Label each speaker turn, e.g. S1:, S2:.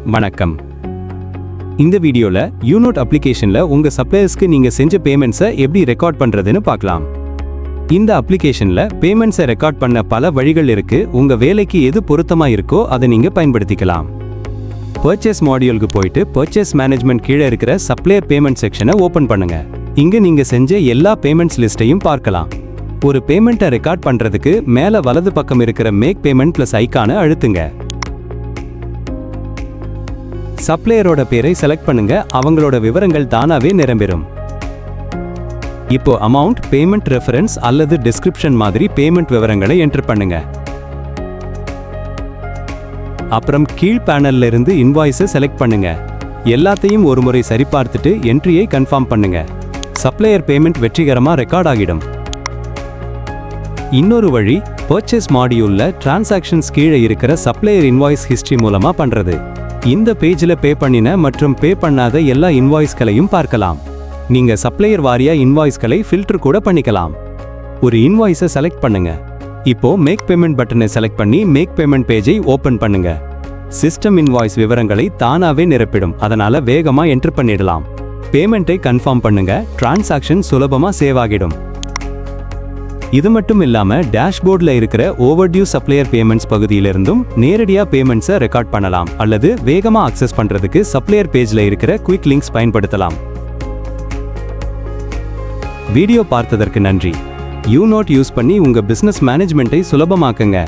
S1: வணக்கம். இந்த வீடியோல யூனோட் அப்ளிகேஷன்ல உங்க சப்ளையர்ஸ்க்கு நீங்க செஞ்ச பேமெண்ட்ஸை எப்படி ரெக்கார்ட் பண்றதுன்னு பார்க்கலாம். இந்த அப்ளிகேஷன்ல பேமெண்ட்ஸை ரெக்கார்ட் பண்ண பல வழிகள் இருக்கு. உங்க வேலைக்கு எது பொருத்தமா இருக்கோ அதை நீங்க பயன்படுத்திக்கலாம். பர்ச்சேஸ் மாடியூலுக்கு போயிட்டு பர்ச்சேஸ் மேனேஜ்மெண்ட் கீழே இருக்கிற சப்ளையர் பேமெண்ட் செக்ஷனை ஓபன் பண்ணுங்க. இங்க நீங்க செஞ்ச எல்லா பேமெண்ட்ஸ் லிஸ்டையும் பார்க்கலாம். ஒரு பேமெண்ட்டை ரெக்கார்ட் பண்றதுக்கு மேல வலது பக்கம் இருக்கிற மேக் பேமெண்ட் பிளஸ் ஐகானை அழுத்துங்க. சப்ளையரோட பேரை செலக்ட் பண்ணுங்க. அவங்களோட விவரங்கள் தானாவே நிரம்பிடும். இப்போ அமௌண்ட், பேமெண்ட் ரெஃபரன்ஸ் அல்லது டிஸ்கிரிப்ஷன் மாதிரி பேமெண்ட் விவரங்களை என்டர் பண்ணுங்க. அப்புறம் கீழ் பேனல்ல இருந்து இன்வாய்ஸை செலக்ட் பண்ணுங்க. எல்லாத்தையும் ஒரு முறை சரிபார்த்துட்டு என்ட்ரியை கன்ஃபார்ம் பண்ணுங்க. சப்ளையர் பேமெண்ட் வெற்றிகரமா ரெக்கார்ட் ஆகிடும். இன்னொரு வழி பர்ச்சேஸ் மாடியூல்ல டிரான்சாக்ஷன்ஸ் கீழே இருக்கிற சப்ளையர் இன்வாய்ஸ் ஹிஸ்டரி மூலமா பண்றது. இந்த பேஜ்ல பே பண்ணின மற்றும் பே பண்ணாத எல்லா இன்வாய்ஸ்களையும் பார்க்கலாம். நீங்க சப்ளையர் வாரியா இன்வாய்ஸ்களை ஃபில்டர் கூட பண்ணிக்கலாம். ஒரு இன்வாய்ஸை செலக்ட் பண்ணுங்க. இப்போ மேக் பேமெண்ட் பட்டனை செலக்ட் பண்ணி மேக் பேமெண்ட் பேஜை ஓபன் பண்ணுங்க. சிஸ்டம் இன்வாய்ஸ் விவரங்களை தானாவே நிரப்பிடும். அதனால வேகமா என்டர் பண்ணிடலாம். பேமெண்ட்டை கன்ஃபார்ம் பண்ணுங்க. டிரான்சாக்ஷன் சுலபமா சேவ் ஆகிடும். இது மட்டும் இல்லாம டேஷ்போர்ட்ல இருக்கிற ஓவர்டியூ சப்ளையர் பேமெண்ட்ஸ் பகுதியிலிருந்தும் நேரடியா பேமெண்ட்ஸை ரெக்கார்ட் பண்ணலாம். அல்லது வேகமா அக்சஸ் பண்றதுக்கு சப்ளையர் பேஜ்ல இருக்கிற குயிக் லிங்க்ஸ் பயன்படுத்தலாம். வீடியோ பார்த்ததற்கு நன்றி. யூனோட் யூஸ் பண்ணி உங்க பிசினஸ் மேனேஜ்மெண்ட்டை சுலபமாக்குங்க.